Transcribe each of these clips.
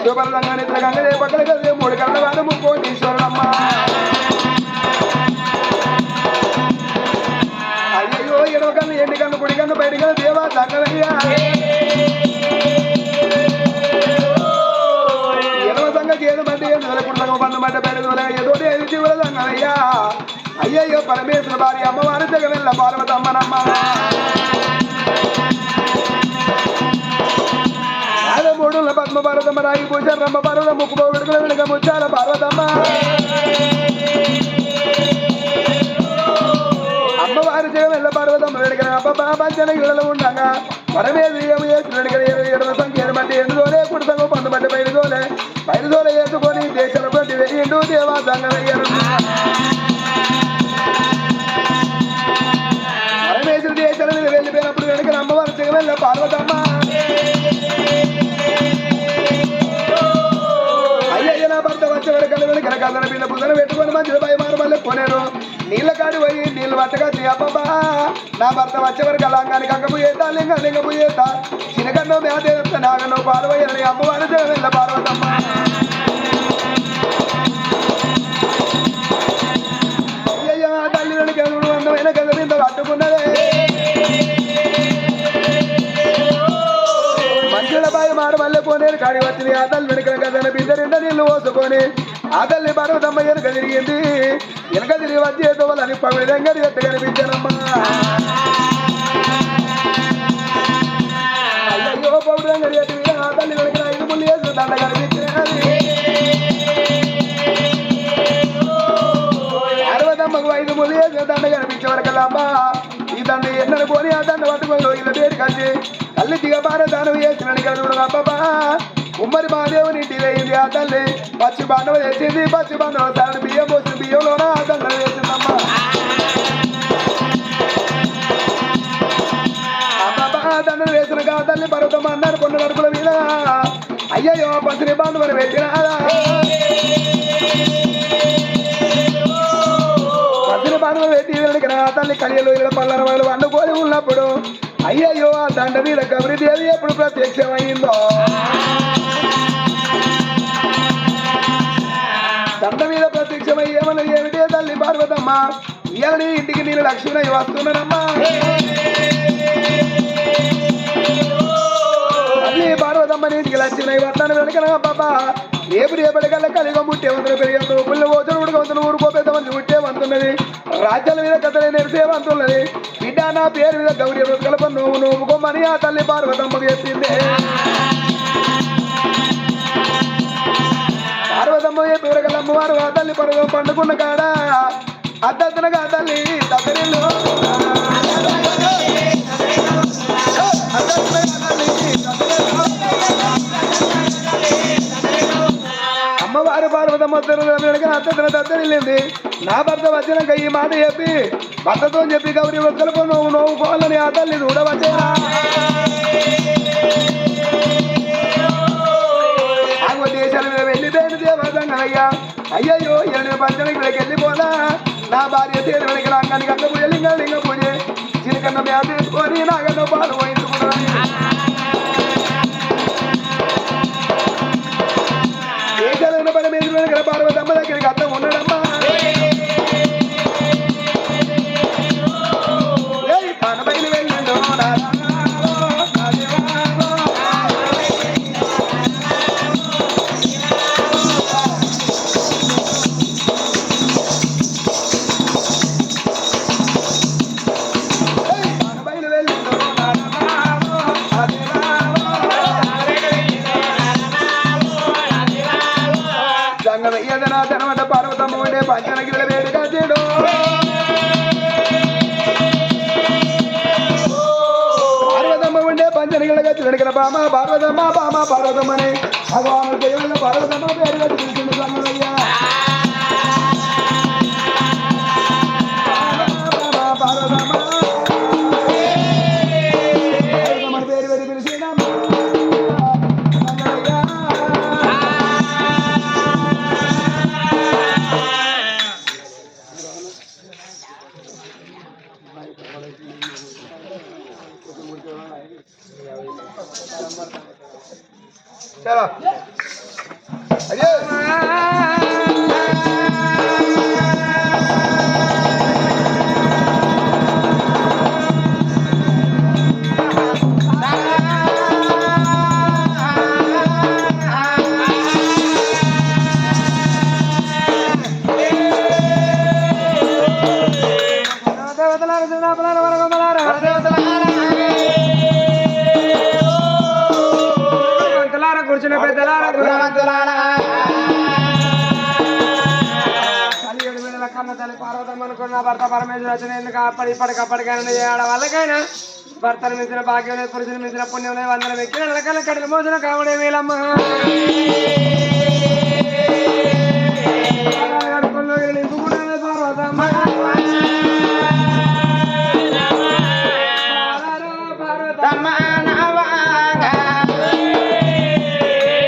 శుభ్రంగానే గంగదే పక్కన కలిసి 3 కళ్ళ వాడు ముక్కోటీశ్వరుడమ్మ అయ్యో ఎడవ కన్ను ఎండి కన్ను కుడి కన్ను బయట కన్ను దేవా సంగమయ్యా ఎడవ సంగ చేదు మధ్య కుటుంబ బంధు మధ్య బయట ఏదో జీవుల సంగమయ్యా అయ్యయ్యో పరమేశ్వర భార్య అమ్మవారి జగమెల్ల పార్వతమ్మనమ్మ మూడుల పద్మ పార్వతమ్మ రాగి పూజ రమ్మ పార్వత ముక్కు విడుదల వెనుక ముచ్చాల పార్వతమ్మ అమ్మవారి జగమెల్ల పార్వతమ్మ వెనుక అబ్బా పంచన ఇళ్ళలో ఉండగా పరమేశ్వరుడు 7 సంఖ్య మంది ఎండుదోలే కుటుంబం 10 మంది బయలుదోలే వేసుకొని దేశంలో ప్రతి వెయ్యిండు దేవా సంగమయ్యారు పరమేశ్వరుడు దేశాల మీద వెళ్ళిపోయినప్పుడు వెనుక అమ్మవారి జగమెల్ల పార్వతమ్మ అయ్యయ్య నా భర్త వచ్చేవాడు కలవని కనకాదన పిల్ల పుదన పెట్టుకొని మంచిగా భయమారు మళ్ళీ కొనేరు నీళ్ళ కాడి పోయి నీళ్ళు పట్టగా అబ్బబ్బా నా భర్త వచ్చేవారు కలాంగానికి అంగపోయేతా లింగపోయేతా చిన్నకన్నో మేత నాగన్నో పాడవయ్యని అమ్మవారి జగమెల్ల పార్వతమ్మ అయ్యయ్య నా తల్లి వెనుక అందమైన కథ మీద పట్టుకున్నదే మంచుల బాయి మారు మళ్ళీ పోనేరు కాడి వచ్చింది ఆ తల్లి వెనుక కథన బిడ్డ నీళ్ళు పోసుకొని ఆ తల్లి పార్వతమ్మ వెనుక తిరిగింది వెనక తిరిగి వచ్చేదో వాళ్ళని పగుడి దగ్గర ఎట్ట కనిపించానమ్మా అయ్యో పగుడు దగ్గర ఎట్టి ఆ తల్లి వెనుక 5 ముళ్ళు వేసి దండ కనిపించినది పార్వతమ్మకు 5 ముళ్ళు వేసి దండ కనిపించే వరకల్లా అమ్మ ఈ దండ ఎన్నను పోని ఆ దండ పట్టుకొని ఇలా పేరు కలిసి తల్లి దిగబార దానం వేసినని కలుగుడు అబ్బబ్బా ఉమ్మడి మహాదేవుని ఇంటి వేయింది ఆ తల్లి పచ్చి బండవ వేసింది పచ్చి బండవ తల్లి బియ్యం పోసిన బియ్యంలోన ఆ దండ వేసిందమ్మా అబ్బబ్బా దండలు వేసిన కా తల్లి పర్వతమ్మ అన్నారు కొన్ని నడుపుల మీద అయ్యయ్యో పసిని బంధువులు పెట్టిన పసిని బంధువులు పెట్టి వెళ్ళిన తల్లి కలియలు పల్లర వాళ్ళు వండుకొని ఉన్నప్పుడు అయ్యయ్యో ఆ దండ మీద గౌరీదేవి ఎప్పుడు ప్రత్యక్షమైందో దండ మీద ప్రత్యక్షమయ్యేమని ఏమిటే తల్లి పార్వతమ్మ ఇయని ఇంటికి నేను లక్ష్మణయ్య వస్తున్నానమ్మా తల్లి పార్వతమ్మ ఇంటికి లక్ష్మణయ్య వస్తాను వెనకనా బాబా రేపటికల్లా కలిగ ముట్టే వంతులు పెరిగే పుల్ల పోతులు ఉడకవంతులు ఊరుకోపేద మంది ముట్టే వంతున్నది రాజ్యాల మీద కథలే నెరిసే వంతున్నది బిడ్డ నా పేరు మీద గౌరీ కలప నువ్వు నవ్వుకోమని ఆ తల్లి పార్వతమ్మకు చెప్పింది పార్వతమ్మ పేరుగల అమ్మవారు ఆ తల్లి పర్వతం పండుకున్న కాడ అద్దనగా తల్లి దగ్గరిలో అమ్మవారు పార్వతమ్మ అద్దన దద్దరిల్లింది నా భర్త వచ్చినాక ఈ మాట చెప్పి భర్తతో చెప్పి గౌరీ వద్దలకు నువ్వు నవ్వుకోవాలని ఆ తల్లి చూడవచ్చేనా దేశాల మీద వెళ్ళిపోయిన దేవతంగయ్యా అయ్యయ్యో ఎన్ని పంచలకి ఇక్కడికి వెళ్ళిపోదా నా భార్య తేరు వెనక రంగానికి అంగ పూజ లింగ పూజ చిన్నకన్న మేత తీసుకొని నాగన్న పాలు వహించుకున్నాను దేశాలైన పని మీద వెనక పార్వతమ్మ దగ్గరికి అర్థం ఉండడమ్మా తన పైన వెళ్ళండు ఏదైనా పార్వతమ్మ ఉండే పంచనగిరి వేడుక చెడు పార్వతమ్మ ఉండే పంచనగిరిగా చెడుగిన బామ పార్వతమ్మని భగవాను దేవుళ్ళ పార్వతమ్మ పేరుగా పిలిచింది సంగమయ్యా పార్వతమ్మ పేరు పెట్టి పిలిచిన चलो అయ్యో కూర్చున్న పెద్దలారా కన్న తల్లి పార్వతం అనుకున్న భర్త పరమేశ్వర వచ్చిన ఎందుకు ఇప్పటికప్పటికైనా చేయడం వాళ్ళకైనా భర్తను మించిన భాగ్యం లేదు పురుషుని మించిన పుణ్యం లేదు వందల ఎక్కిన నెలకల కట్టెల మోసిన కావడే వీలమ్మ నింపుకున్నది పార్వతమ్మ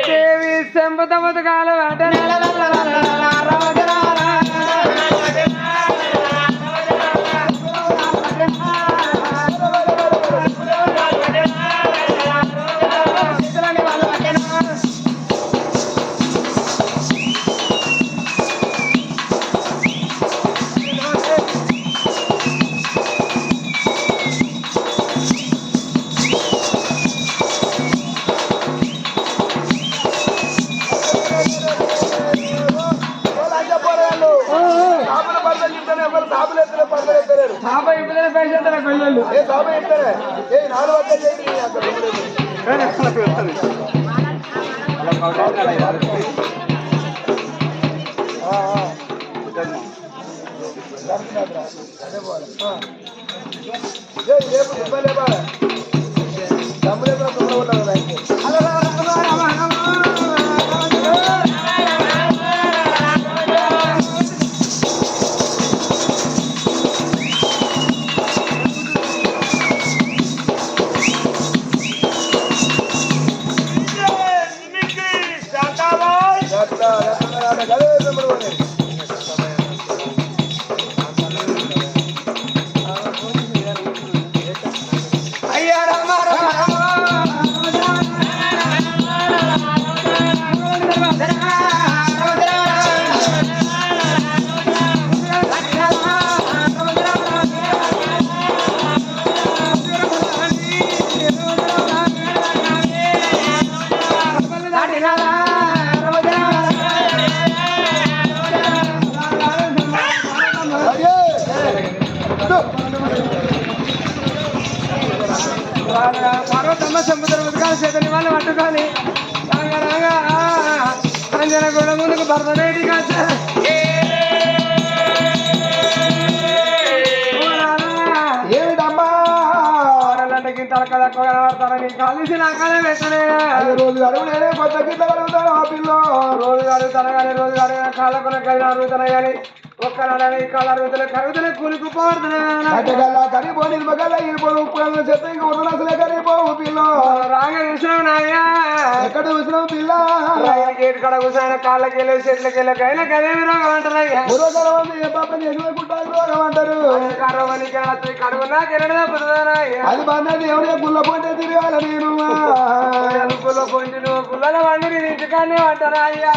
దేవి సంపద ముతకాలు పార్వతమ్మ సముద్రం ఉదకాల చేతని వాళ్ళు పట్టుకొని రాగా రాగా అంజన కూడా ముందుకు భర్తనేటి ఏమిటమ్మాలంటే గింతల కదా కనబడతారని కలిసి నా కళ పెట్టనే రోజు అడుగునే కొత్త గిట్ల కలుగుతాను ఆ పిల్ల రోజు అడుగుతాను కానీ రోజు అడిగిన కాళ్ళకున్న కలిగి అడుగుతున్నాయి కానీ ఒక్క నాడని కాళ్ళ అరుగుతలే కరుగుతలే కూలిపోవడుతున్నా కరిపోని చెత్త కరిపోవు పిల్ల రాగా చూసినావు నాయా ఎక్కడ చూసినావు పిల్ల గేటు కడ కూర్చొని కాళ్ళకి వెళ్ళి చెట్లకి వెళ్ళి కైనా కదేమి రోగం అంటారయ్యా రోగం అంటారు కడుగునా కిరణా అది బంధది ఎవరే గుల్ల పొంటే తిరగాల నేను గుల్ల పొంటి నువ్వు గుల్లల వండి ఇంటికానే అంటారా అయ్యా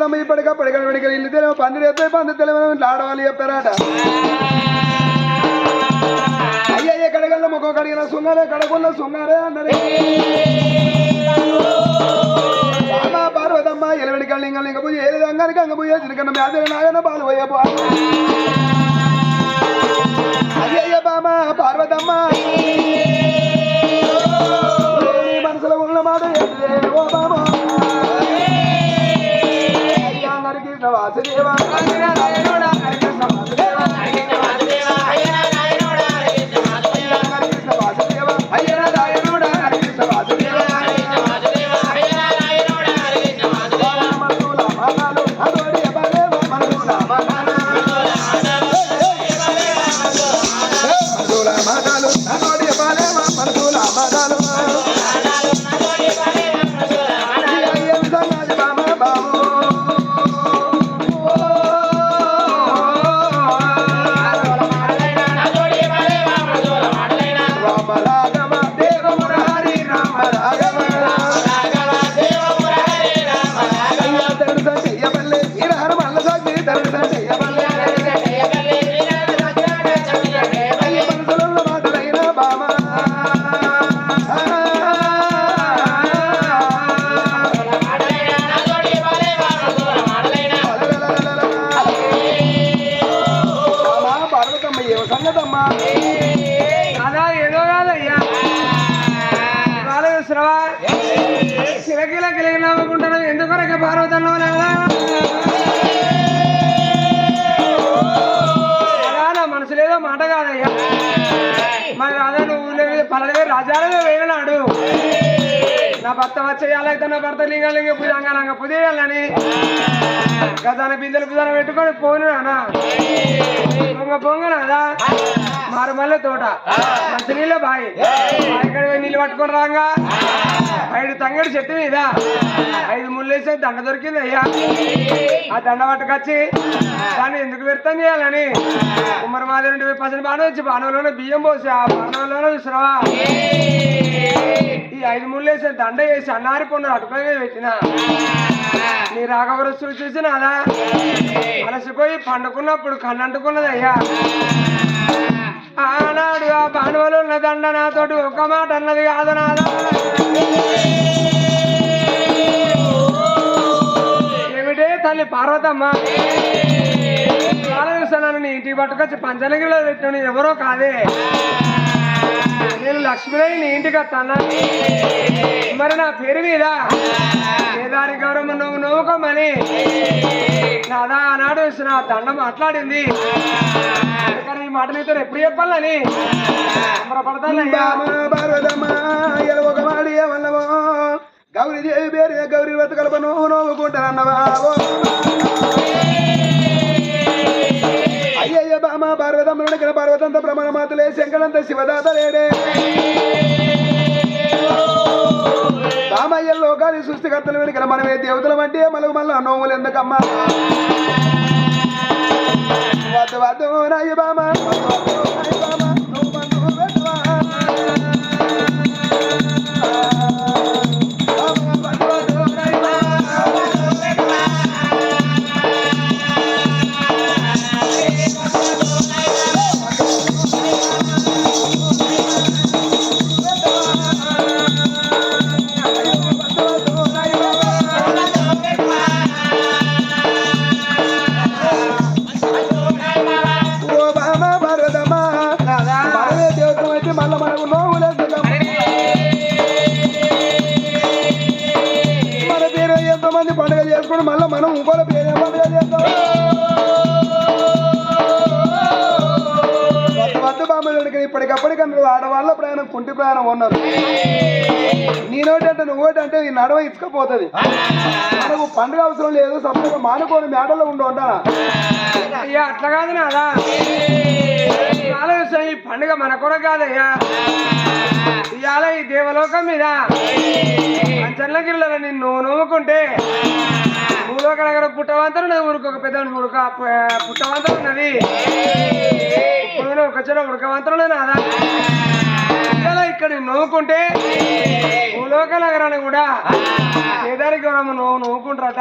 పార్వతమ్మ ఇప్పటికప్పటికి ఇల్లు తెలియదు పందిరి ఎత్తే పంది తెలియదు ఆడవాళ్ళు చెప్పారట అయ్యయ్య కడగల్ల ముఖం కడిగిన సుంగారే కడగొల్ల సుంగారే అన్నది పార్వతమ్మ ఎలవడి కళ్ళింగల్ ఇంక పూజ ఏ విధంగా అంగ పూజ చిన్నకన్న మేదల నాగన పాలు పోయపో అయ్యయ్య బామ పార్వతమ్మ మనసులో ఉన్న మాట ఓ బామ హరికృష్ణ వాసుదేవ కిలకిల కిలకి నవ్వుకుంటాను ఎందుకొరకే పార్వతంలో నా మనసు లేదో మాట కాదయ్యా మరి రాధా నువ్వు పలవే రాజాలే వేయనాడు నా భర్త వచ్చేయాలైతే నా భర్త లింగలింగ పూజంగా పుదేయాలని గదాన బిందెలు పుదాన పెట్టుకొని పోను నానా పొంగనాదా మారుమల్లె తోట మంచి నీళ్ళ బాయి ఇక్కడ నీళ్ళు పట్టుకొని రాగా 5 తంగడి చెట్టు మీద 5 ముళ్ళేసే దండ దొరికింది అయ్యా ఆ దండ పట్టుకొచ్చి దాన్ని ఎందుకు వ్యర్థం చేయాలని కుమ్మరి మాది నుండి పసని బాణం వచ్చి బాణంలోనే బియ్యం పోసి ఆ బాణంలోనే చూసినవా ఈ 5 ముళ్ళేసే దండ వేసి అన్నారి పొన్ను అటుకొని పెట్టిన నీ రాఘవరస్తులు చూసినాదా అలసిపోయి పండుకున్నప్పుడు కన్నంటుకున్నది అయ్యా ఆనాడు ఆ బాణువలు ఉన్న దండ నాతోటి ఒక మాట అన్నది కాదు నాదా ఏమిటే తల్లి పార్వతమ్మ ఆలోచిస్తున్నాను నీ ఇంటికి పట్టుకొచ్చి పంచనగిరిలో పెట్టిన ఎవరో కాదే నేను లక్ష్మీరాయి నీ ఇంటికి వస్తాను మరి నా పేరు మీద ఏదారి గౌరవం నువ్వు నవ్వుకోమని నాదా ఆనాడు నా దండ మాట్లాడింది కానీ ఈ మాట నీతో ఎప్పుడు చెప్పాలని ఒక మాడి ఏమన్నావో గౌరీ దేవి పేరు గౌరీ వత కలప నువ్వు నవ్వుకుంటానన్నవా అయ్యయ్య బామ పార్వతమ్మ పార్వతంత ప్రమాణ మాతలే శంకరంత శివదాత లేడే రామయ్య లోకాన్ని సృష్టికర్తలు వెనుక మనమే దేవతలు అంటే మనకు మళ్ళా నోములు ఎందుకమ్మా వద్దు వద్దు రాయి బామ మళ్ళీ మనం ఇంకోల పేరు పండుగ చేస్తాం వద్దు బామ్మకి ఇప్పటికప్పటికన్నా ఆడవాళ్ళ ప్రయాణం కుంటి ప్రయాణం ఉన్నారు నేనోటంటే నువ్వోటంటే ఈ నడవ ఇచ్చుకపోతుంది మనకు పండుగ అవసరం లేదు సపరేట్గా మానుకోని మేడలో ఉంటానా అయ్యా అట్లా కాదు నాదా ఆలోచన ఈ పండుగ మన కూడా కాదయ్యా ఇవాళ ఈ దేవలోకం మీద అంచనగిరిలో నిన్ను నవ్వుకుంటే భూలోకం దగ్గర పుట్టవంతరం ఊరికొక పెద్ద పుట్టవంతరం ఉన్నది ఇప్పుడు ఒక చెర ఉడకవంతరం నాదా ఇలా ఇక్కడ నవ్వుకుంటే భూలోక నగరాన్ని కూడా కేదారి దినాలకి ఎవరమ్మ నవ్వుకుంటారట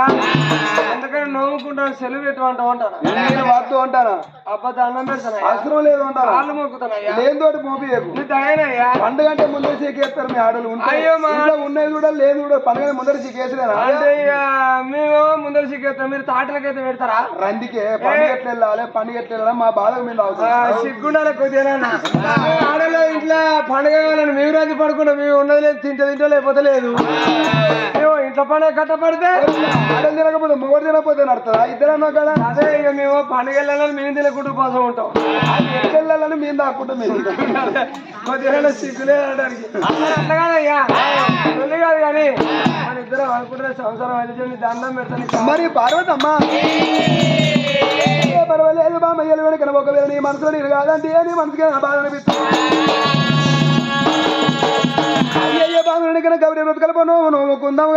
అందుకని నవ్వుకుంటాను సెలవు పెట్టమంటావు అంటాను నేను వాడుతూ ఉంటానా అబ్బా అన్నం పెడతాను అవసరం లేదు అంటారా కాళ్ళు మొక్కుతానయ్యా లేనితోటి మోపియకు నీ దయనయ్యా పండుగ అంటే ముందర చీకేస్తారు మీ ఆడలు అయ్యో మా ఉన్నది కూడా లేదు కూడా పండుగ ముందర చీకేసినా అంటే ఇక మేము ముందర సిగ్గేస్తాం మీరు తాటలకైతే పెడతారా రందికే పండుగ ఎట్లా వెళ్ళాలి పండుగ ఎట్లా వెళ్ళాలి మా బాధ మీద అవసరం సిగ్గుండాలి కొద్దిగా ఆడలో ఇంట్లో పండుగ కావాలని మేము రాజు పడుకున్నాం మేము ఉన్నది లేదు తింటో లేకపోతే లేదు మేము ఇంట్లో పండుగ కట్టపడితే ఆడలు తినకపోతే మొగడు తినకపోతే నడుతుందా ఇద్దరన్నా కదా అదే ఇక మేము పండుగ వెళ్ళాలని మేము తినకుండా కోసం ఉంటాం అది ఎట్లా వెళ్ళాలని మేము దాక్కుంటాం మీరు కొద్దిగా సిగ్గులే అనడానికి అట్లా కాదయ్యా పెళ్లి కాదు కానీ మన ఇద్దరం అనుకుంటున్న సంవత్సరం అయితే దండం పెడతాను మరి పార్వతమ్మ పర్వాలేదు బామ్మ ఎలువని కనుక ఒకవేళ నీ మనసులో నీరు కాదంటే నీ మనసుకి బాధ అనిపిస్తుంది అయ్యయ్య బాగుని కనుక గౌరీ బ్రతకలపో నవ్వుకుందాం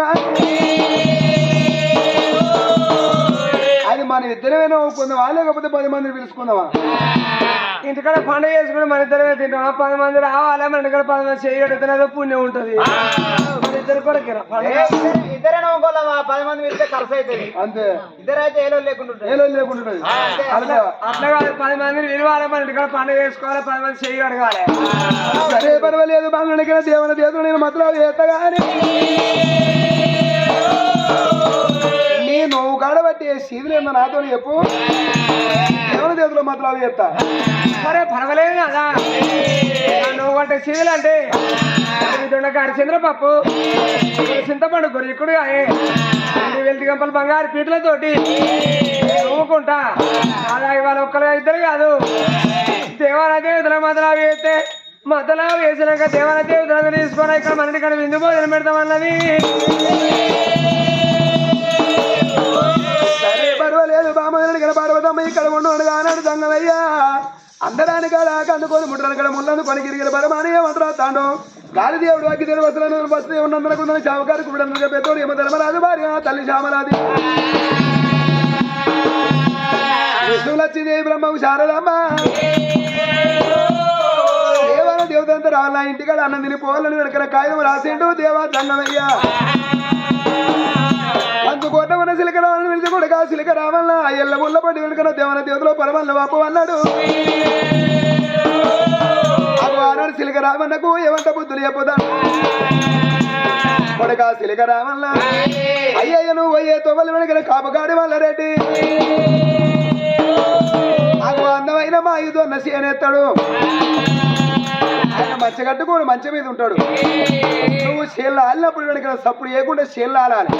అది మన ఇద్దరమే నవ్వుకుందామా లేకపోతే 10 మందిని పిలుచుకుందామా ఇంటికాడ పండుగ చేసుకుని మన ఇద్దరమే తింటాం 10 మంది రావాలి మన ఇంటికాడ 10 మంది చేయగలుగుతున్నదో పుణ్యం ఉంటుంది మన ఇద్దరు కూడా ఇద్దరే నవ్వుకోలేమా 10 మంది వెళ్తే ఖర్చు అవుతుంది అంతే ఇద్దరైతే ఏలో లేకుండా ఏలో లేకుండా అట్లా కాదు 10 మందిని విలువాలి మన ఇంటికాడ పండుగ చేసుకోవాలి 10 మంది చెయ్యి అడగాలి సరే పర్వాలేదు బాగుండగా దేవుని దేవుడు నేను మాత్రం చేస్తగాని నీ నువ్వు కాడబట్టి సీదులేందో నాతో చెప్పు దేవుని దేవుడు మాత్రం చేస్తా సరే పర్వాలేదు కదా నువ్వు అంటే సీదులు అంటే దొండకాయ చంద్రపప్పు చింతపండు గురికుడు వెళ్తి గంపలు బంగారు పీటలతోటి నవ్వుకుంటా అలాగే వాళ్ళు ఒక్కరు ఇద్దరు కాదు దేవాలయ దేవతల మధ్యలో వేస్తే మధ్యలో వేసినాక దేవాలయ దేవతలను తీసుకొని ఇక్కడ మన ఇక్కడ విందు భోజనం పెడతామన్నది సరే పర్వాలేదు బామ్మని ఇక్కడ పార్వతమ్మ ఇక్కడ ఉండు అన్నాడు దంగమయ్యా అందరాని కాడ కందుకొని ముట్టని కాడ ముళ్ళను కొని గిరిగిల బరమాని ఏమంటారు తాండు గాలి దేవుడు అగ్గి దేవుడు వస్తున్న వస్తే ఉన్నందుకు చావకారు కుబడందుగా పెద్దోడు ఏమో ధర్మరాజు భార్య తల్లి శ్యామరాది విష్ణులక్ష్మీదేవి బ్రహ్మకు శారదమ్మ దేవాల దేవతంతా రావాల ఇంటికాడ అన్నం తిని పోవాలని వెనకన కాగితం రాసిండు దేవా దంగమయ్యా అందుకోట మన సిలిక రావాలని వెళ్తే కూడా సిలిక రావాల ఎల్ల ముళ్ళ పడి వెనుకన దేవన దేవతలో పరమల్ల వాపు అన్నాడు అన్నాడు సిలిక రామన్నకు ఏమంట బుద్ధులు చెప్పదాడు కొడక సిలిక రామల్ల అయ్యయ్య నువ్వు అయ్యే తొవ్వలు వెనకన కాపగాడి వల్ల రెడ్డి నాకు అందమైన మా ఐదు అన్న సేనెత్తాడు ఆయన మంచి కట్టుకోడు మంచి మీద ఉంటాడు నువ్వు చేళ్ళు ఆలినప్పుడు వెనక సప్పుడు వేయకుండా చేళ్ళు ఆలాలి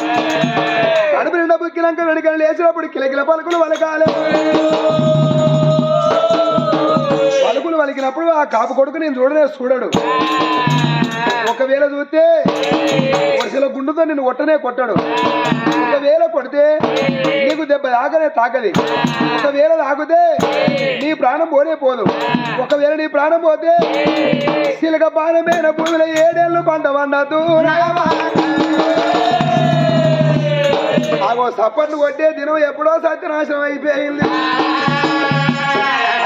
కడుపు నిండా బుక్కినాక వెనక లేచినప్పుడు కిలకిల పలుకులు వలకాలి పలుకులు వలికినప్పుడు ఆ కాపు కొడుకు నేను చూడడు ఒకవేళ చూస్తే వర్షల గుండుతో నిన్ను కొట్టనే కొట్టాడు ఒకవేళ కొడితే నీకు దెబ్బ తాకది ఒకవేళ తాకితే నీ ప్రాణం పోనే పోదు ఒకవేళ నీ ప్రాణం పోతే సిలక బాణమైన భూమిలో 7 ఏళ్ళు పంట వండదు ఆగో సప్పట్లు కొట్టే దినం ఎప్పుడో సత్యనాశనం అయిపోయింది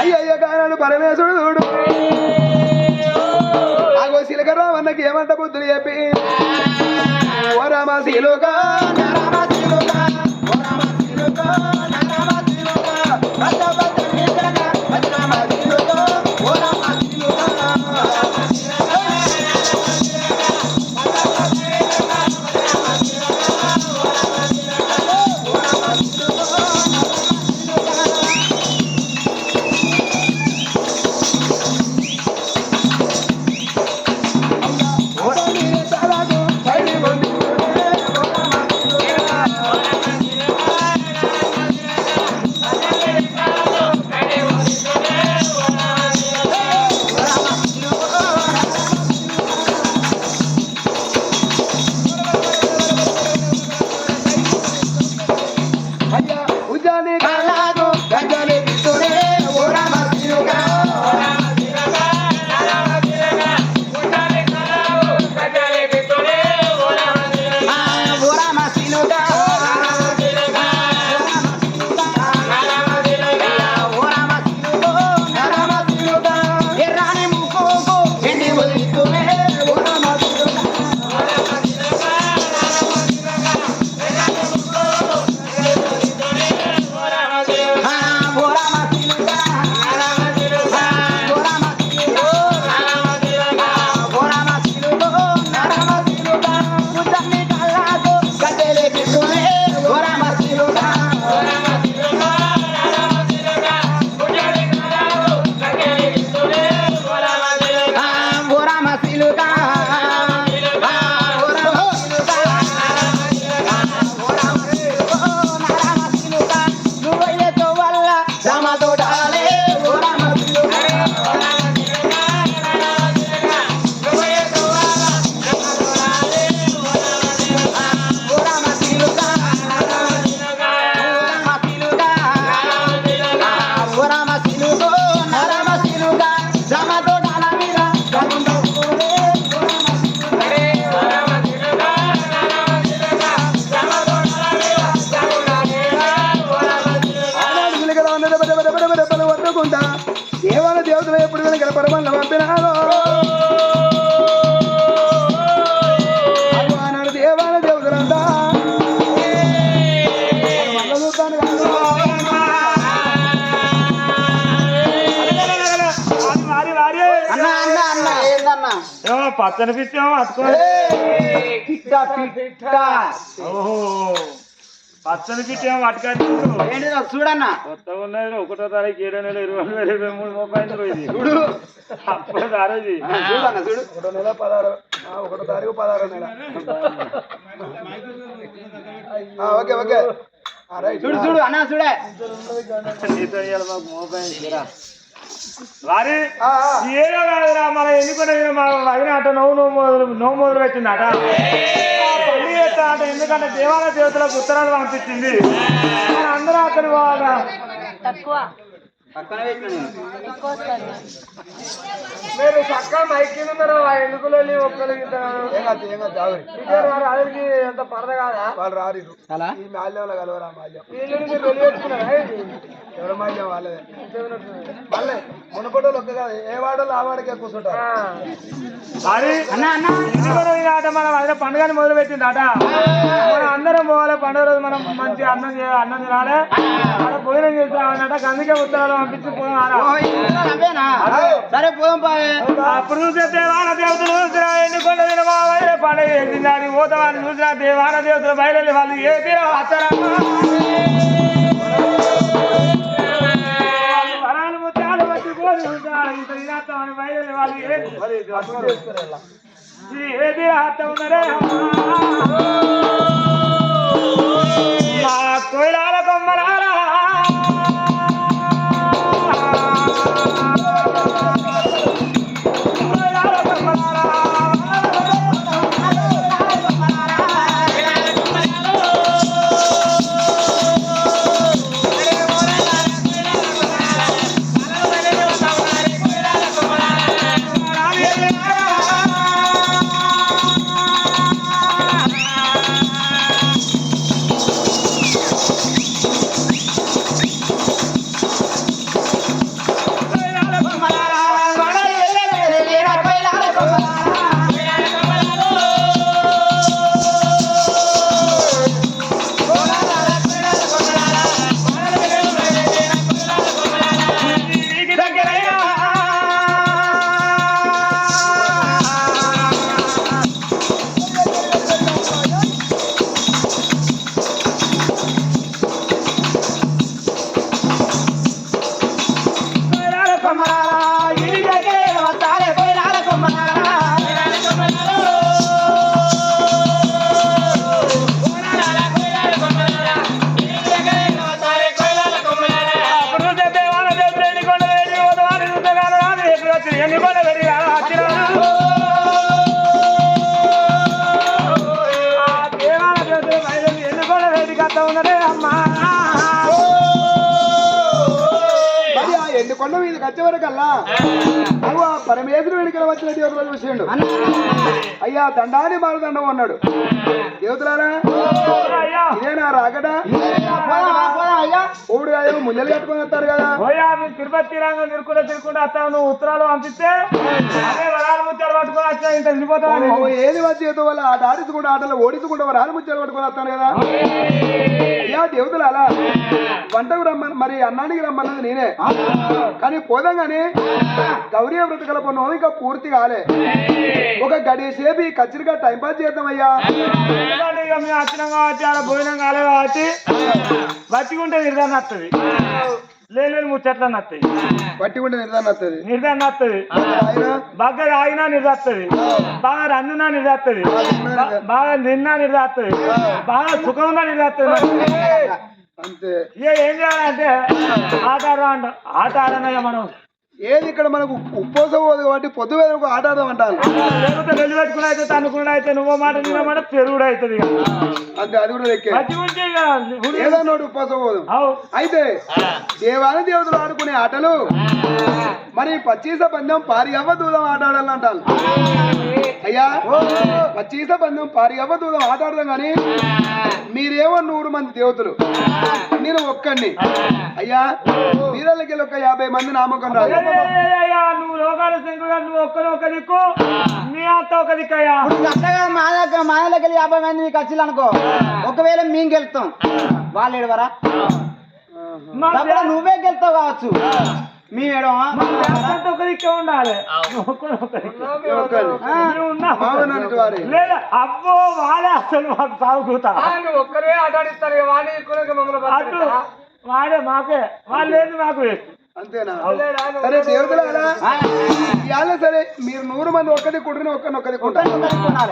అయ్యయ్య కానాడు పరమేశ్వరుడు చూడు ఆగో సిలకరామన్నకి ఏమంట బుద్ధులు చెప్పి ఓ రామ శిలుక పరమన్న పంపినాడు ఆనాడు దేవాల దేవులంతా పచ్చని పిచ్చాం అట్టుకో ఓహో పచ్చని పిచ్చాం అట్టుకాడు చూడన్నా కొత్తగా ఉన్నది 1వ తారీఖు 7వ నెల 2023 మొబైల్ రోజు చూడు అప్పుడు ఆ రోజు చూడన్నా చూడు 1వ నెల 16 1వ తారీఖు 16వ నెల ఓకే ఓకే చూడు చూడు అన్నా చూడే నీతో ఇవాళ మాకు మొబైల్ వారి ఏదో కాదురా మన ఎన్నికనే మా వదిన అట నవ్వు మొదలు పెట్టింది అట పండుగ అట ఎందుకంటే దేవాలయ దేవతలకు ఉత్తరాలు పంపించింది అందరూ అతను మీరు చక్కగా మైకిల్ ఉన్నారు ఎందుకులో ఒక్కరికి ఎంత పరద కాదా వాళ్ళు రారు ఈ మాల్యంలో కలవరా మాల్యం ఎవరి మాల్యం వాళ్ళదే వాళ్ళే మునపటోళ్ళు ఒక్క కాదు ఏ వాడలో ఆ వాడికే కూర్చుంటారు ఆట మనం అదే పండుగని మొదలు పెట్టింది అట మనం అందరం పోవాలి పండుగ రోజు మనం మంచి అన్నం తినాలి అక్కడ భోజనం చేస్తామన్నట అందుకే ఉత్తరాలు పంపించి పోదాం సరే పోదాం అప్పుడు చూసే దేవాన దేవతలు చూసినా ఎన్నికొండ వినమా వైరే పండుగ చేసింది పోతామని చూసినా దేవాన దేవతలు బయలు వాళ్ళు ఏ తీరా వస్తారా వరాలు ముత్యాలు పట్టుకొని ఉంటారు ఇంత తినేస్తామని బయలు వాళ్ళు ఏది రాత ఉన్నారే మా కోయిలాల కొమ్మరాలా కొండ మీదకి వచ్చే వరకల్లా అవ్వ పరమేశ్వరు వెనుకల వచ్చిన దేవతలు చూసిండు అయ్యా దండాన్ని మారదండం అన్నాడు దేవతలారా ఇదేనా రాకట ఓడు అయ్యో ముల్లెలు కట్టుకొని వస్తారు కదా తిరుపతి రంగం తిరుకుంటా వస్తావు నువ్వు ఉత్తరాలు పంపిస్తే అదే వరాలు ముచ్చారు పట్టుకొని వచ్చా ఇంత వెళ్ళిపోతావు ఏది వచ్చేతో వల్ల ఆట ఆడించుకుంటూ ఆటలో ఓడించుకుంటూ వరాలు ముచ్చారు పట్టుకొని వస్తాను కదా అయ్యా దేవతలు అలా వంటకు రమ్మని మరి అన్నానికి రమ్మన్నది నేనే కానీ పోదాం కానీ గౌరీ వ్రత కలపను ఇంకా పూర్తి కాలే ఒక గడి సేపు ఖచ్చితంగా టైం పాస్ చేద్దాం అయ్యా మేము వచ్చినాం కావచ్చు అలా భోజనం కాలే కావచ్చు బతికుంటే నిర్ధారణ వస్తుంది లేని ముచ్చట్ల వస్తాయి పట్టుకుంటే నిర్ధారణ వస్తుంది బాగా ఆగినా నిర్దాస్తుంది బాగా రన్నునా నిర్దాస్తుంది బాగా నిన్నా నిర్దాస్తుంది బాగా సుఖంగా నిర్దాస్తుంది అంతే ఏం చేయాలంటే ఆట ఆడనయ్యా మనం ఏది ఇక్కడ మనకు ఉప్పోసం పోదు కాబట్టి పొద్దు మీద ఆట ఆడదాం అంటాను లేకపోతే వెళ్ళి పెట్టుకుని అయితే తనుకుండా అయితే నువ్వు మాట నిన్నమాట పెరుగుడు అవుతుంది అంతే అది కూడా ఎక్కే ఏదో నోటి ఉప్పోసం పోదు అయితే దేవాల దేవతలు ఆడుకునే ఆటలు మరి పచ్చీస పందెం పారిగవ్వ దూరం ఆట ఆడాలంటాను అయ్యా పచ్చీస పందెం పారిగవ్వ దూరం ఆట ఆడదాం కానీ మీరేమో 100 100 మంది దేవతలు, నేను ఒక్కడిని. అయ్యా వీరలకి ఒక 50 మంది నామకం రాదు. నువ్వు లోకాల శంకుగా నువ్వు ఒక్కరు ఒక దిక్కు, మీ అత్త ఒక దిక్కు అయ్యా. అట్టగా మా దగ్గర 50 మంది మీకు వచ్చింది అనుకో, ఒకవేళ మేము గెలుస్తాం, వాళ్ళు ఏడవరా? నువ్వే గెలుస్తావు కావచ్చు, మీ ఏడవా? ఒక దిక్కే ఉండాలి. లేదా అబ్బో వాళ్ళే అసలు మాకు సాగుతా, ఒక్కరే ఆటాడిస్తారు. అటు వాడే మాకే, వాళ్ళు లేదు మాకు వేస్ట్. అంతేనా? సరే దేవతలారా, ఇవాళ సరే మీరు 100 మంది ఒక్కది కుట్టిన ఒక్కది కుట్టాలి.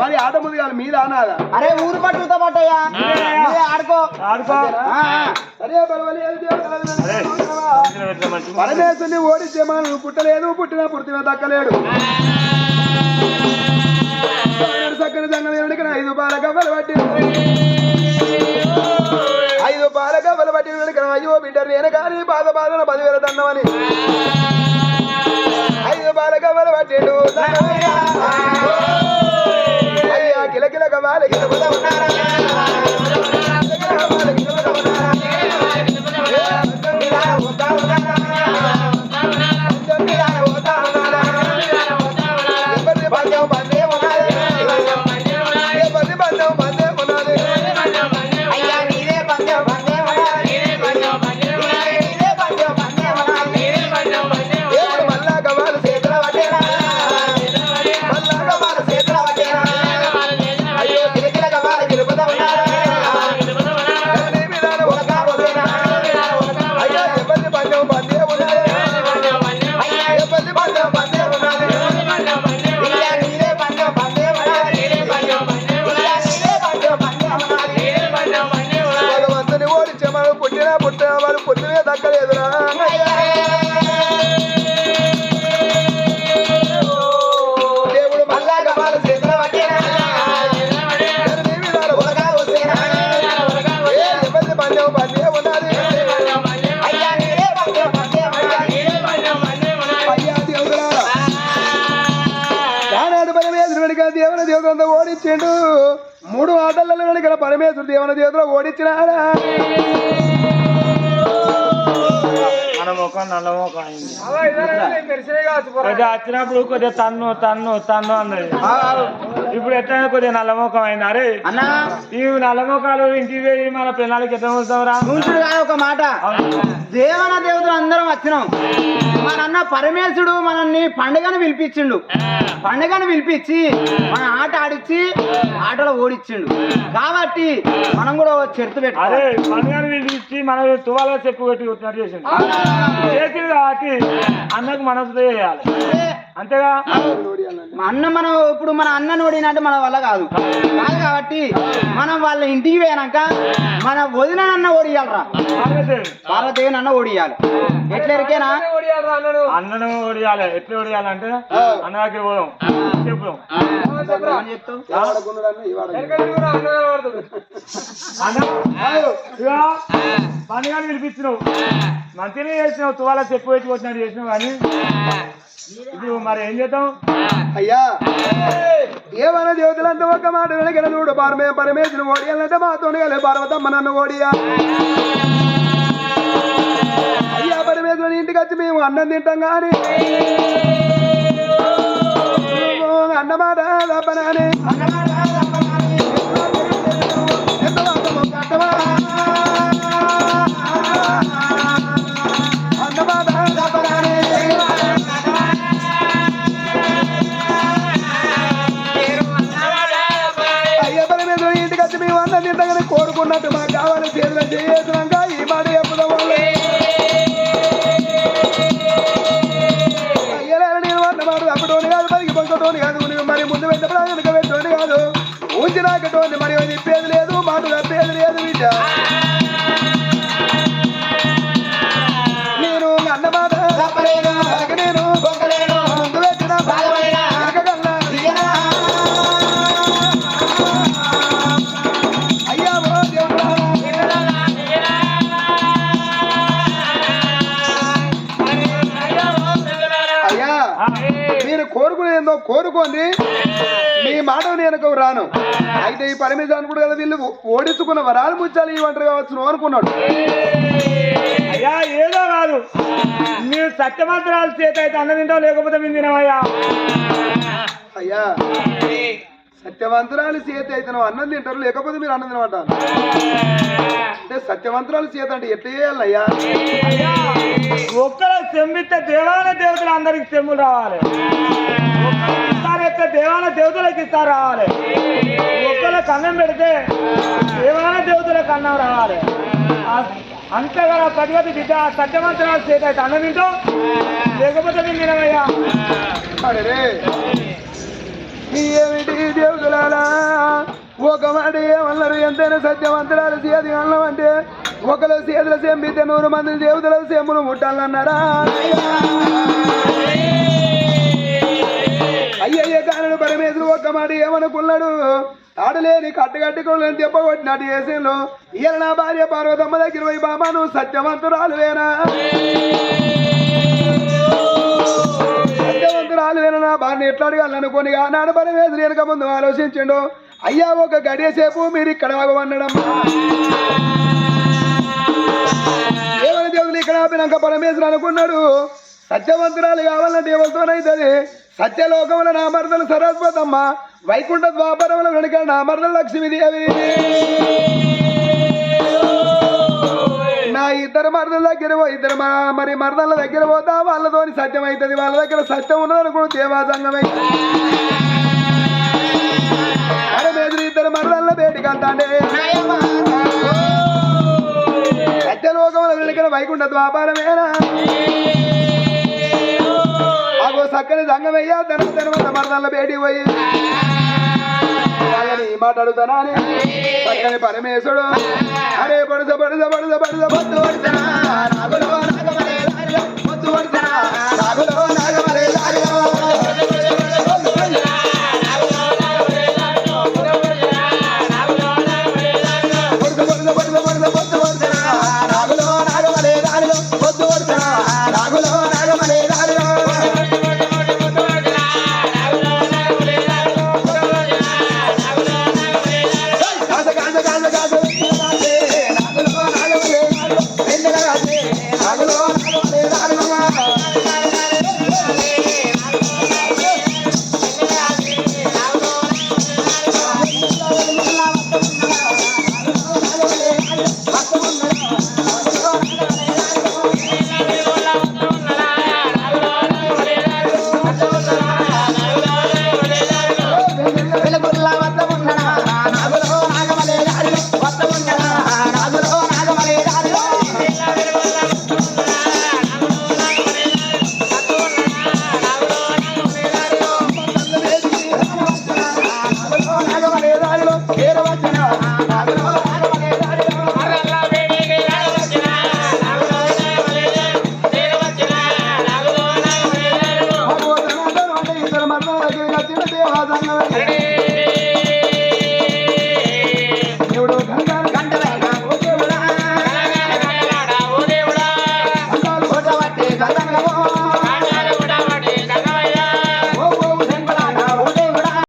మరి ఆట ముందు కాదు మీద అనాదా? అరే ఊరు పట్టుతో పట్టయ్యా, ఆడుకో ఆడుకో. సరే పరమేశ్వరుని ఓడించే మనం పుట్టలేదు, పుట్టిన పుట్టిన దక్కలేడు. చక్కని సంగతి 5 పాల గవ్వలు పట్టి 5 పాల గవ్వలు పట్టి అయ్యో బిడ్డ నేను కానీ బాధన 10,000 దండమని 5 పాల గవ్వలు పట్టిడు. అయ్యా కిలకిల గవ్వాలి దేవుని దేవతలంతా ఓడించిండు. 3 ఆటలలో ఇక్కడ పరమేశ్వరు దేవుని దేవతలు ఓడించినారా? వచ్చినప్పుడు కొద్దిగా తన్ను అన్నది, ఇప్పుడు ఎట్లయినా కొద్దిగా నల్లమోకం అయింది. అరే అన్నా ఈ నల్లమోకాలు ఇంటికి పోయి మన పిల్లలకి ఎట్లా వస్తావురా? చూసుడు కానీ ఒక మాట, దేవన దేవతలు అందరం వచ్చినాం. మన అన్న పరమేశ్వరుడు మనల్ని పండుగను పిలిపించిండు. పండుగను పిలిపించి మన ఆట ఆడిచ్చి ఆటలో ఓడిచ్చిండు. కాబట్టి మనం కూడా చెరుతు పెట్టాలి. అదే పండుగను పిలిపించి మన తువాలో చెప్పు పెట్టి చేసింది కాబట్టి అన్నకు మనసుతో చేయాలి, అంతేగా. మనం ఇప్పుడు మన అన్నను ఓడినంటే మన వల్ల కాదు కాబట్టి మనం వాళ్ళ ఇంటికి పోయాక మన వదిన అన్న ఓడియాలరా, పార్వదేవి అన్న ఓడియాలి. ఎట్లా ఎరికేనా? అన్నను ఓడియాలి. ఎట్లా ఓడియాలంటే అన్న దగ్గర పోదాం చెప్పుదాం. పండుగని పిలిపించినావు, మంచిగానే చేసినావు, తువాలా చెప్పు పెట్టి వచ్చినట్టు చేసినావు. కానీ ఇప్పుడు మరి ఏం చేద్దాం? అయ్యా ఏమన్నా దేవతలంతా ఒక మాట వెనకన చూడు, పరమేశ్వరుని ఓడియాలంటే మాతో పార్వతమ్మ నన్ను ఓడియా. అయ్యా పరమేశ్వరుని ఇంటికి వచ్చి మేము అన్నం తింటాం కానీ అన్నమాట తప్పనాని కోరుకున్నట్టు మాకు కావాలి చేతులు చేసినాక ఈ మాట చెప్పుదాం. వాళ్ళు అయ్యలేరు నేను అన్నమాట తప్పటోని కాదు, పరికి పొంగటోని కాదు, మరి ముందు పెట్టప్పుడు వెనుక పెట్టోని కాదు, ఊంచి నాకటోని మరి తిప్పేది లేదు, మాట తప్పేది లేదు. బిడ్డ నేను అన్నమాట తప్పలేదు, నేను ముందు పెట్టిన వెనకకన్నా మీరు కోరుకునేదో కోరుకోండి, నీ మాట నేను రాను. అయితే ఈ పరమేశ్వరు అనుకుంటు కదా వీళ్ళు ఓడించుకున్న వరాలు ముచ్చాలి ఈ ఒంటరి కావచ్చు నువ్వు అనుకున్నాడు. అయ్యా ఏదో కాదు మీరు సత్యమంత్రాలు చేత అయితే అన్న తింటావు లేకపోతే మేము తినమయ్యా. అయ్యా సత్యవంతురాలు చేత అయితే నువ్వు అన్నం తింటారు లేకపోతే మీరు అన్నం తినమంటారు. అంటే సత్యవంతురాలు చేత అంటే ఎట్లా చేయాలయ్యా? అయ్యా ఒక్కరు చెంబిస్తే దేవాల దేవతలు అందరికి చెంబులు రావాలి. ఒక్కరికి ఇస్తారైతే దేవాల దేవతలకు ఇస్తారు రావాలి. ఒక్కరికి అన్నం పెడితే దేవాల దేవతలకు అన్నం రావాలి. అంతగా పదివతి బిడ్డ సత్యవంతురాలు చేత అయితే అన్నం తింటావు లేకపోతే మేము తినమయ్యా. అరే ఏమిటి దేవులారా ఒక మాట ఏమన్నారు ఎంతైనా సత్యవంతురాలు చేతి అన్నం అంటే ఒకరు చేతుల సెంపితే 100 మంది దేవతల సెంపులు ముట్టాలన్నారా? అయ్యయ్య కానుడు పరమేశ్వరు ఒక్క మాట ఏమనుకున్నాడు? తాడలేని కట్టుకట్టుకోలేని దెబ్బ కొట్టినట్టు చేసేలో ఈయన నా భార్య పార్వతమ్మ దగ్గర పోయి బాబా నువ్వు సత్యవంతురాలువేనా సత్యవంతురాలువేనా నా భార్య ఎట్లా అడగాలనుకోని ఆనాడు పరమేశ్వరు వెనక ముందు ఆలోచించిండు. అయ్యా ఒక గడియ సేపు మీరు ఇక్కడ ఆగమన్నడం ఏమైనా దేవులు ఇక్కడ ఆపినాక పరమేశ్వరు అనుకున్నాడు సత్యవంతురాలు కావాలంటే ఎవరితోనైతుంది? సత్యలోకముల నా మరదలు సరస్వతమ్మ వైకుంఠ ద్వాపరముల వెనుక నా మరదలు లక్ష్మీదేవి. నా ఇద్దరు మరదల దగ్గర ఇద్దరు మరి మరదల దగ్గర పోతా వాళ్ళతోని సత్యం అవుతుంది. వాళ్ళ దగ్గర సత్యం ఉన్నదనుకో దేవాసంగమై పరమేశ్వరు ఇద్దరు మరదల బయటికి వెళ్తాండే సత్యలోకముల వెనుక వైకుంఠ ద్వాపరమేనా అగో చక్కని సంగమయ్యా ధనవంత మరదల బయటికి పోయి వాళ్ళని మాట్లాడుతానా అని చక్కని పరమేశ్వరుడు అరే పడుస పడుస పడుస పడుస పొద్దు పడుసనా నాగులో నాగమలే లారిలో పొద్దు పడుసనా నాగులో నాగమలే లారిలో నాగమలే లారిలో